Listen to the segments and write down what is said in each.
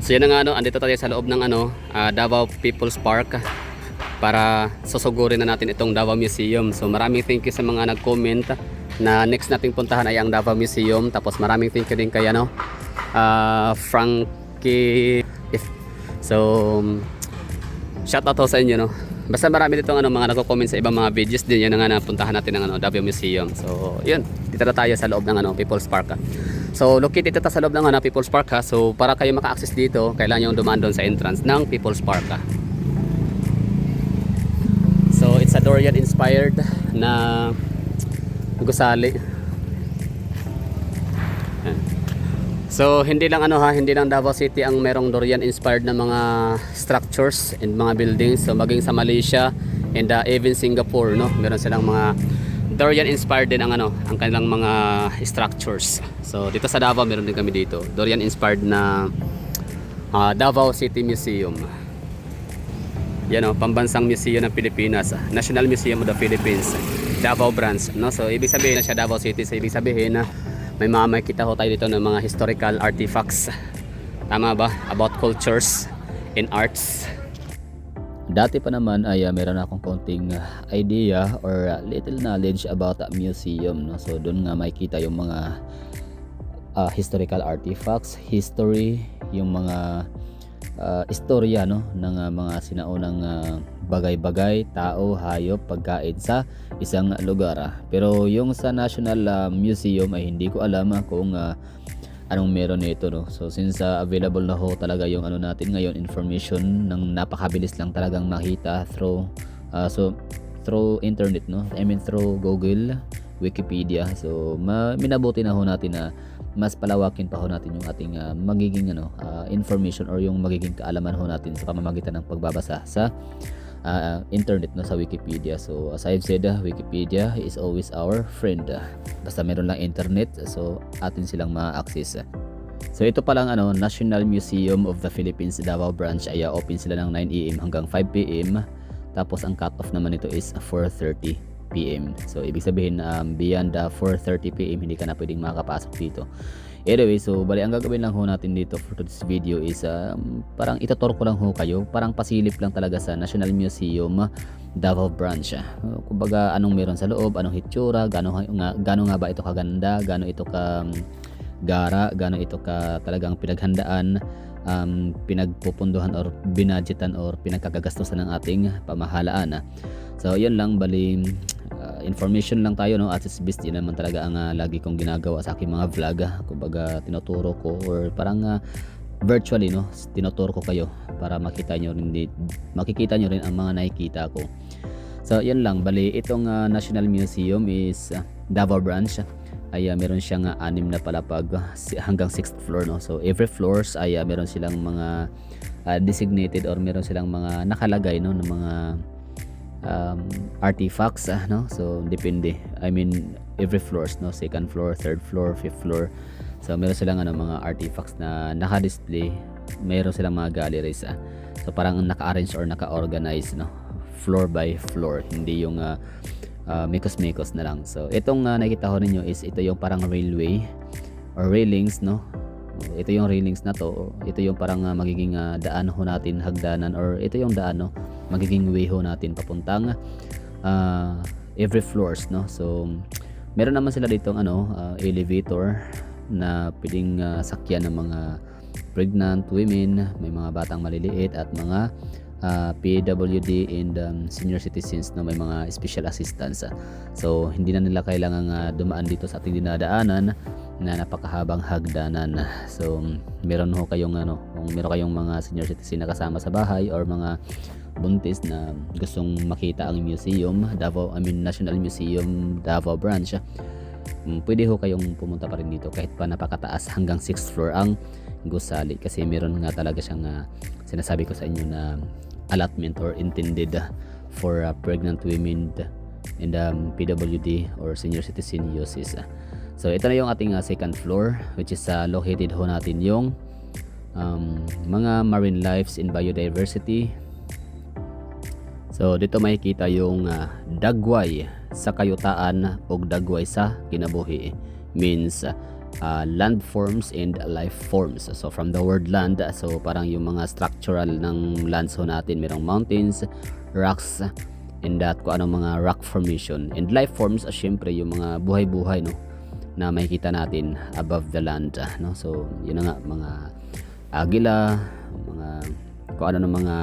So yan na nga, andito tayo sa loob ng Davao People's Park para susugurin na natin itong Davao Museum. So maraming thank you sa mga nag-comment na next nating puntahan ay ang Davao Museum. Tapos maraming thank you din kay Frankie. So shout out sa inyo, no. Basta marami ditong mga nagko-comment sa ibang mga videos din. Yan na nga, napuntahan natin ng Davao Museum. So yun, dito na tayo sa loob ng People's Park. So located ito sa loob ng People's Park. So para kayo maka-access dito, kailangan yung dumaan doon sa entrance ng People's Park. So it's a Dorian inspired na gusali. So hindi lang hindi lang Davao City ang merong Dorian inspired na mga structures and mga buildings. So maging sa Malaysia and even Singapore, no, meron silang mga Dorian inspired din ang ang kanilang mga structures. So dito sa Davao meron din kami dito Dorian inspired na Davao City Museum. Yan, pambansang museum ng Pilipinas, National Museum of the Philippines, Davao branch, no. So ibig sabihin na siya Davao City. So ibig sabihin na may makikita ho tayo dito ng mga historical artifacts, tama ba, about cultures and arts. Dati pa naman ay meron akong konting idea or little knowledge about a museum, no? So doon nga makikita yung mga historical artifacts, history, yung mga istorya, no, ng mga sinaunang bagay-bagay, tao, hayop, pagkain sa isang lugar. Pero yung sa National Museum ay hindi ko alam kung anong meron nito, no. So since available na ho talaga yung natin ngayon, information ng napakabilis lang talagang makita through through internet, no. I mean through Google, Wikipedia. So minabuti na ho natin na mas palawakin pa ho natin yung ating magiging information or yung magiging kaalaman ho natin sa pamamagitan ng pagbabasa sa internet, no, sa Wikipedia. So as I've said, Wikipedia is always our friend. Basta meron lang internet, so atin silang ma-access. So ito pa lang National Museum of the Philippines Davao branch ay open sila ng 9 AM hanggang 5 PM. Tapos ang cut-off naman nito is 4:30 PM. So ibig sabihin beyond 4:30 PM hindi ka na pwedeng makakapasok dito. Anyway, so bali ang gagawin lang ho natin dito for this video is parang itutur ko lang ho kayo, parang pasilip lang talaga sa National Museum Davao branch. Kumbaga anong meron sa loob, anong hitsura, gaano nga ba ito kaganda, gaano ito ka gara, gaano ito ka talagang pinaghandaan, pinagpupunduhan or binadgetan or pinagkagagastusan ng ating pamahalaan. So yun lang, bali information lang tayo, no, at its best. Yun naman talaga ang lagi kong ginagawa sa aking mga vlog. Kumbaga tinuturo ko or parang virtually, no, tinuturo ko kayo para makikita nyo rin ang mga nakikita ko. So yun lang, bali itong National Museum is Davao branch ay meron siyang 6 na palapag hanggang 6th floor, no. So every floors ay meron silang mga designated or meron silang mga nakalagay, no, ng mga artifacts, no. So depende, I mean every floors, no, 2nd floor, 3rd floor, 5th floor. So meron silang mga artifacts na naka-display, meron silang mga galleries. So parang naka-arrange or naka-organize, no, floor by floor, hindi yung mikos-mikos na lang. So itong nakita ho ninyo is ito yung parang railway or railings, no. Ito yung railings na to, ito yung parang magiging daan ho natin, hagdanan, or ito yung daan, no, magiging way ho natin papuntang every floors, no. So meron naman sila ditong elevator na pwedeng sakyan ng mga pregnant women, may mga batang maliliit at mga PWD and senior citizens na may mga special assistance. So hindi na nila kailangang dumaan dito sa ating dinadaanan na napakahabang hagdanan. So meron ho kayong kung meron kayong mga senior citizen na kasama sa bahay or mga buntis na gustong makita ang museum, National Museum Davao branch, pwede ho kayong pumunta pa rin dito kahit pa napakataas, hanggang 6th floor ang gusali, kasi meron nga talaga siyang sinasabi ko sa inyo na allotment or intended for pregnant women and PWD or senior citizen uses. So ito na yung ating 2nd floor, which is located ho natin yung mga marine lives and biodiversity. So dito makikita yung dagway sa kayutaan o dagway sa kinabuhi, means landforms and life forms. So from the word land, so parang yung mga structural ng lands ho natin, merong mountains, rocks, and that kung anong mga rock formation. And life forms, syempre yung mga buhay-buhay, no, na makikita natin above the land, no. So yun na nga, mga agila, mga kung ano ng mga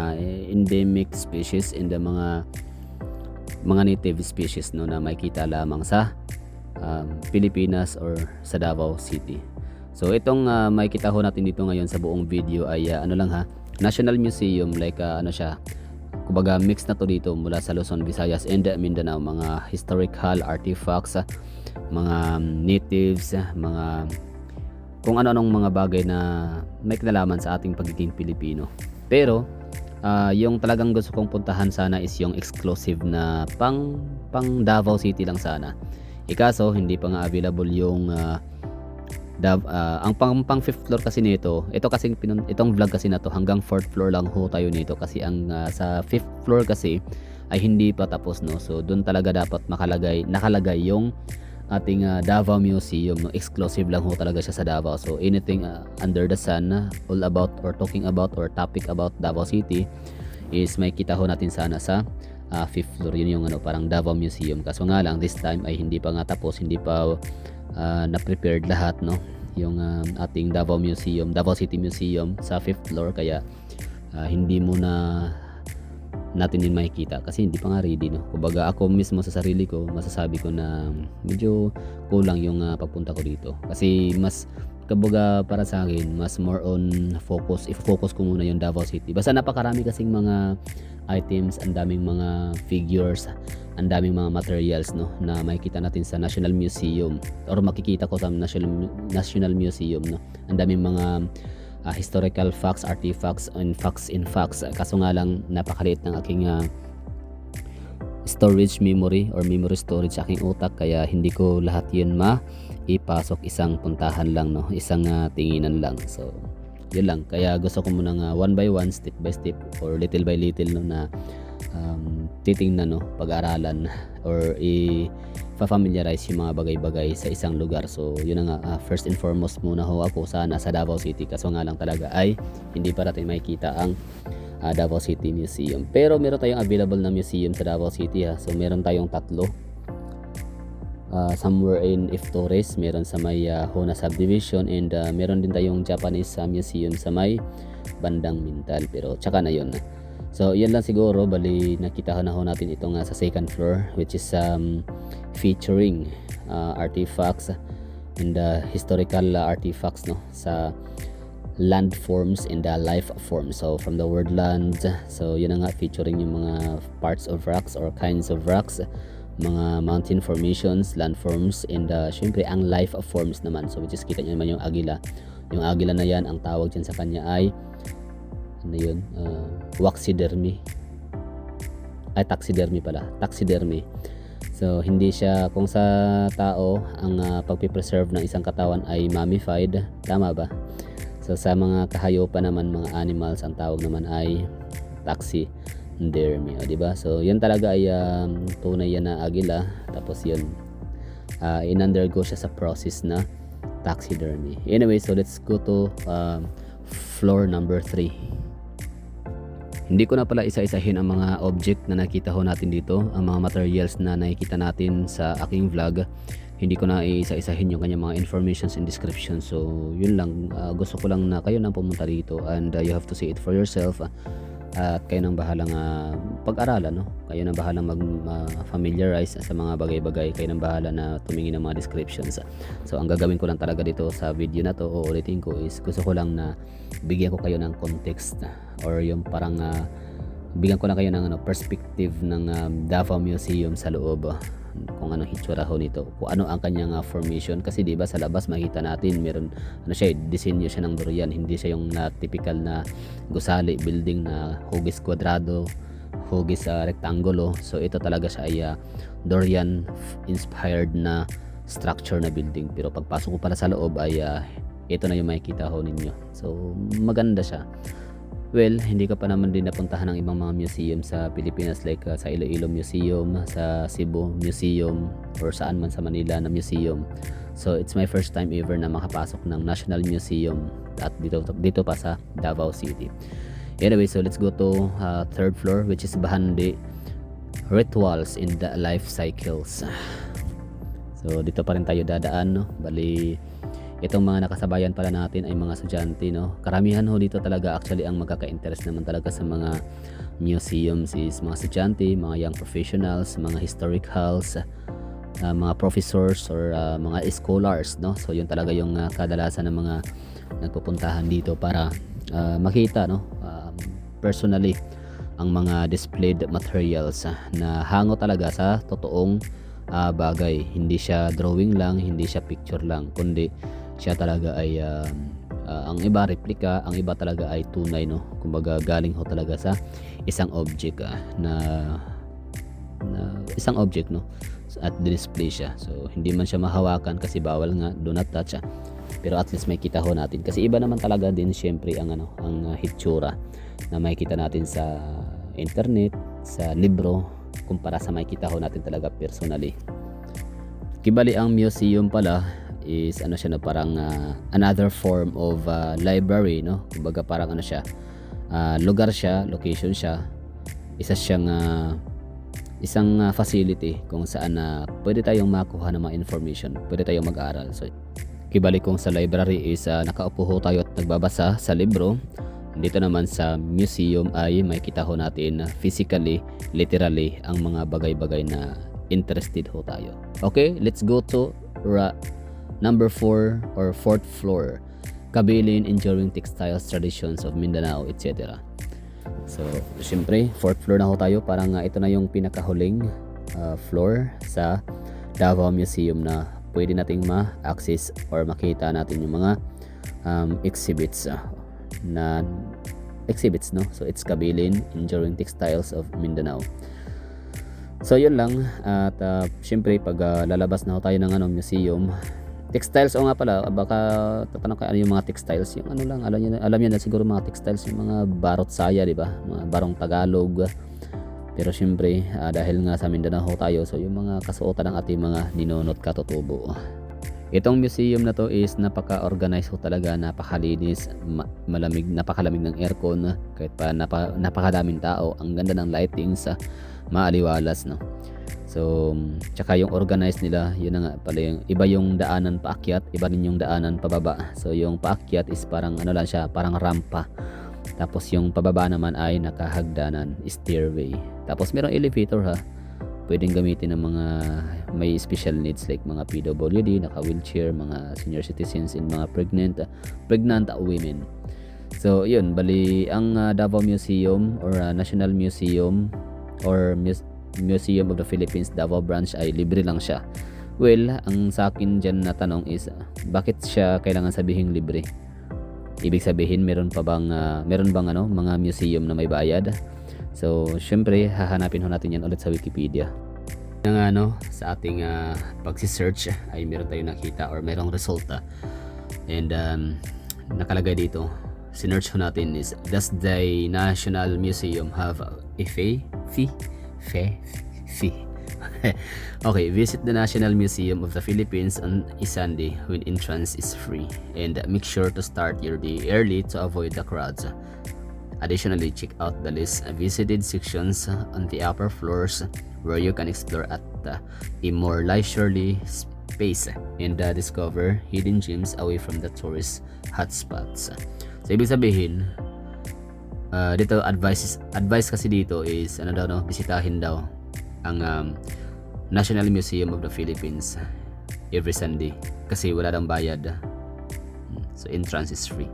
endemic species and the mga native species, no, na makikita lamang sa Pilipinas or sa Davao City. So itong makikita ho natin dito ngayon sa buong video ay ano lang ha, National Museum, like ano siya, kumbaga mix na to dito mula sa Luzon, Visayas and Mindanao, mga historical artifacts, mga natives, mga kung ano-anong mga bagay na may kinalaman sa ating pagiging Pilipino. Pero yung talagang gusto kong puntahan sana is yung exclusive na pang Davao City lang sana. Ikaso hindi pa nga available yung ang pang 5th floor kasi nito. Itong vlog kasi na to hanggang 4th floor lang ho tayo nito kasi ang sa 5th floor kasi ay hindi pa tapos, no. So doon talaga dapat nakalagay yung ating Davao Museum, no. Exclusive lang ho talaga siya sa Davao. So anything under the sun all about or talking about or topic about Davao City is may kita ho natin sana sa 5th floor. Yun yung parang Davao Museum. Kaso nga lang this time ay hindi pa nga tapos, hindi pa na-prepared lahat, no, yung ating Davao Museum, Davao City Museum sa 5th floor, kaya hindi mo na natin din makikita kasi hindi pa nga ready, no. Kumbaga ako mismo sa sarili ko masasabi ko na medyo kulang yung pagpunta ko dito kasi mas kumbaga para sa akin mas more on i-focus ko muna yung Davao City. Basta napakarami kasing mga items, ang daming mga figures, ang daming mga materials, no, na makikita natin sa National Museum or makikita ko sa National Museum, no. Ang daming mga historical facts, artifacts and facts in facts. Kaso nga lang napakaliit ng aking storage memory or memory storage sa aking utak, kaya hindi ko lahat yun ipasok isang puntahan lang, no, isang tinginan lang. So yun lang, kaya gusto ko muna one by one, step by step or little by little, no, na titingnan, no, pag-aralan or i-familiarize yung mga bagay-bagay sa isang lugar. So yun na nga, first and foremost muna ho ako sana sa Davao City, kaso nga lang talaga ay hindi pa natin makikita ang Davao City Museum. Pero meron tayong available na museum sa Davao City, ha. So meron tayong tatlo, somewhere in Iftores, meron sa may Hona Subdivision, and meron din tayong Japanese museum sa may bandang Mintal, pero tsaka na yun. So yan lang siguro, bali nakita na ho natin itong sa 2nd floor, which is featuring artifacts and historical artifacts, no, sa land forms and life forms. So from the word land, so yun na nga, featuring yung mga parts of rocks or kinds of rocks, mga mountain formations, landforms, and syempre ang life forms naman. So which is kita nyo naman yung agila. Yung agila na yan, ang tawag dyan sa kanya ay ano yun, waxidermy, ay taxidermy pala, taxidermy. So hindi siya, kung sa tao ang pagpipreserve ng isang katawan ay mummified, tama ba? So sa mga kahayupan naman, mga animals, ang tawag naman ay taxidermy, di ba? So yan talaga ay tunay yan na agila, tapos yun in-undergo siya sa process na taxidermy. Anyway, so let's go to floor number 3. Hindi ko na pala isa-isahin ang mga object na nakita ho natin dito, ang mga materials na nakikita natin sa aking vlog. Hindi ko na isa-isahin yung kanyang mga informations and descriptions. So yun lang, gusto ko lang na kayo nang pumunta dito and you have to see it for yourself. At kayo nang bahalang pag-aralan, no? Kayo nang bahalang mag-familiarize sa mga bagay-bagay. Kayo nang bahala na tumingin ng mga descriptions. So ang gagawin ko lang talaga dito sa video na to, o ulitin ko, is gusto ko lang na bigyan ko kayo ng context or yung parang bigyan ko lang kayo ng perspective ng Davao Museum sa loob, kung anong hitsura ho nito, kung ano ang kanyang formation. Kasi diba sa labas makita natin meron siya, disenyo siya ng durian, hindi siya yung typical na gusali building na hugis kwadrado, hugis rektangulo. So ito talaga siya ay durian inspired na structure na building. Pero pagpasok ko pala sa loob ay ito na yung makikita ho ninyo. So maganda siya. Well, hindi ka pa naman din napuntahan ng ibang mga museum sa Pilipinas, like sa Iloilo Museum, sa Cebu Museum, or saan man sa Manila na museum. So it's my first time ever na makapasok ng National Museum at dito pa sa Davao City. Anyway, so let's go to third floor, which is Bahandi Rituals in the Life Cycles. So dito pa rin tayo dadaan, no? Bali, itong mga nakasabayan pala natin ay mga estudyante, no? Karamihan ho dito talaga actually ang magkaka-interest naman talaga sa mga museums is mga estudyante, mga young professionals, mga historicals, mga professors or mga scholars, no? So yun talaga yung kadalasan ng mga nagpupuntahan dito para makita, no? Personally ang mga displayed materials na hango talaga sa totoong bagay. Hindi siya drawing lang, hindi siya picture lang, kundi siya talaga ay ang iba replika, ang iba talaga ay tunay, no? Kumbaga galing ho talaga sa isang object na isang object, no? At display siya. So hindi man siya mahawakan kasi bawal nga, do not touch. Pero at least may kita ho natin kasi iba naman talaga din syempre ang ang hitsura na makikita natin sa internet, sa libro kumpara sa makikita ho natin talaga personally. Kibali ang museum pala is siya, no, parang another form of library, no? Kumbaga parang siya, lugar siya, location siya, isa siyang isang facility kung saan pwede tayong makuha ng mga information, pwede tayong mag-aral. So kibali kung sa library is nakaupo ho tayo at nagbabasa sa libro, dito naman sa museum ay makikita ho natin physically, literally ang mga bagay-bagay na interested ho tayo. Okay, let's go to number 4 or 4th floor, Kabilin Enduring Textiles Traditions of Mindanao, etc. So, syempre, 4th floor na ho tayo. Parang ito na yung pinakahuling floor sa Davao Museum na pwede nating ma-access or makita natin yung mga exhibits, no? So, it's Kabilin Enduring Textiles of Mindanao. So, yun lang. At syempre, pag lalabas na ho tayo ng museum, textiles, o nga pala, baka tatanong kayo yung mga textiles, yung lang, alam niyo na siguro mga textiles, yung mga barot saya, di ba? Mga barong Tagalog. Pero syempre, dahil nga sa Mindanao tayo, so yung mga kasuotan ng ating mga ninonot katutubo. Itong museum na to is napaka-organized ho talaga, napakalinis, malamig, napakalamig ng aircon, kahit pa napakadaming tao, ang ganda ng lightings, maaliwalas, no? So, tsaka yung organized nila, yun na nga pala, yung iba yung daanan paakyat, iba din yung daanan pababa. So, yung paakyat is parang lang siya, parang rampa. Tapos yung pababa naman ay nakahagdanan, stairway. Tapos merong elevator, ha. Pwedeng gamitin ng mga may special needs like mga PWD, naka-wheelchair, mga senior citizens, and mga pregnant women. So, yun, bali ang Davao Museum or National Museum or Museum of the Philippines Davao Branch ay libre lang siya. Well, ang sa akin dyan na tanong is bakit siya kailangan sabihing libre? Ibig sabihin meron bang mga museum na may bayad? So, syempre hahanapin ho natin yan ulit sa Wikipedia. Sa ating pagsi-search ay meron tayong nakita or merong resulta. And nakalagay dito, sinearch ho natin is, does the National Museum have a fee? Okay, visit the National Museum of the Philippines on a Sunday when entrance is free, and make sure to start your day early to avoid the crowds. Additionally, check out the list of visited sections on the upper floors where you can explore at a more leisurely pace and discover hidden gems away from the tourist hotspots. So, ibig sabihin, dito advice kasi dito is bisitahin daw ang National Museum of the Philippines every Sunday kasi wala daw bayad. So entrance is free.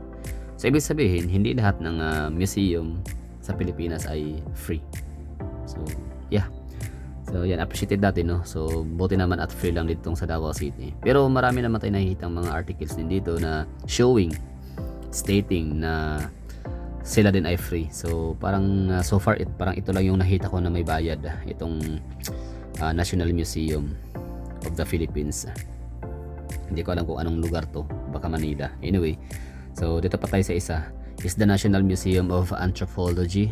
So ibig sabihin hindi lahat ng museum sa Pilipinas ay free. So yeah. So yan, appreciated natin, no. So buti naman at free lang dito sa Davao City. Pero marami naman tayong nakikitang mga articles din dito na stating na sila din ay free. So parang so far parang ito lang yung nakita ko na may bayad, itong National Museum of the Philippines. Hindi ko alam kung anong lugar to, baka Manila. Anyway, so dito pa tayo sa isa. Is the National Museum of Anthropology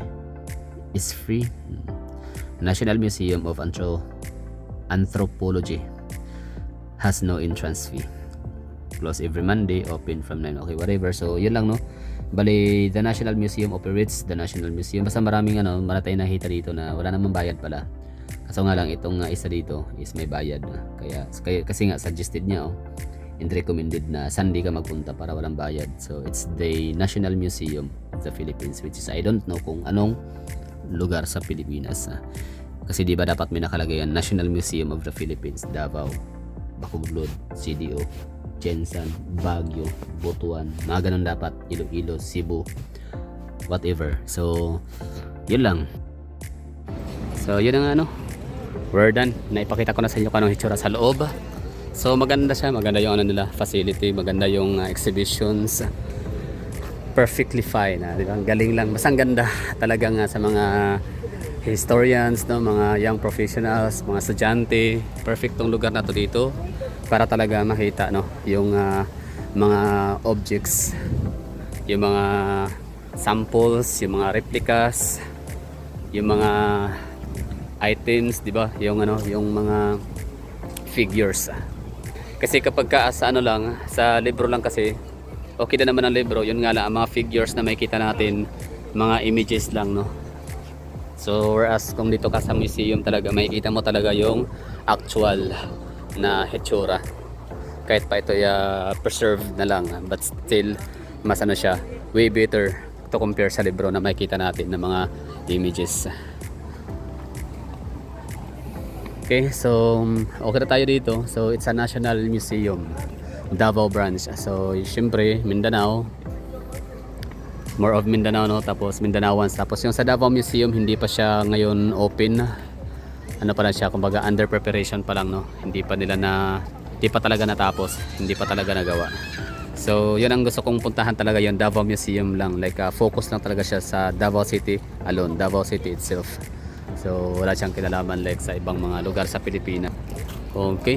is free? National Museum of Anthropology has no entrance fee. close every Monday, open from 9, okay, whatever. So yun lang, no. Bali, the National Museum operates the National Museum. Basta maraming wala tayong nakita dito na wala namang bayad pala. Kaso nga lang, itong isa dito is may bayad. Kasi nga suggested niya, and recommended na Sunday ka magpunta para walang bayad. So it's the National Museum of the Philippines, which is I don't know kung anong lugar sa Pilipinas. Kasi di ba dapat may nakalagay yan, National Museum of the Philippines, Davao, Bacolod, CDO, Jensan, Baguio, Butuan, mga ganun dapat, Iloilo, Cebu, whatever. So yun lang. So yun ang we're done. Naipakita ko na sa inyo kung anong hitsura sa loob. So maganda siya, maganda yung nila, facility, maganda yung exhibitions. Perfectly fine, di ba? Ang galing lang, basta ang ganda talaga nga sa mga historians, no, mga young professionals, mga estudyante. Perfect tong lugar na to dito para talaga makita, no, yung mga objects, yung mga samples, yung mga replicas, yung mga items, di ba? Yung yung mga figures. Kasi kapag sa lang, sa libro lang kasi, okay na naman ang libro, yun nga lang, ang mga figures na makikita natin, mga images lang, no? So, whereas kung dito ka sa museum talaga, makikita mo talaga yung actual na hitsura. Kahit pa ito preserved na lang, but still, mas siya, way better to compare sa libro na makikita natin ng mga images. Okay, so okay na tayo dito. So it's a National Museum, Davao branch. So syempre Mindanao, more of Mindanao, no? Tapos Mindanaoans. Tapos yung sa Davao Museum hindi pa siya ngayon open. Pa lang siya, kumbaga under preparation pa lang, no? Hindi pa talaga natapos, hindi pa talaga nagawa. So yun ang gusto kong puntahan talaga, yung Davao Museum lang, like focus lang talaga siya sa Davao City alone, Davao City itself. So wala siyang kinalaman like sa ibang mga lugar sa Pilipinas. Okay.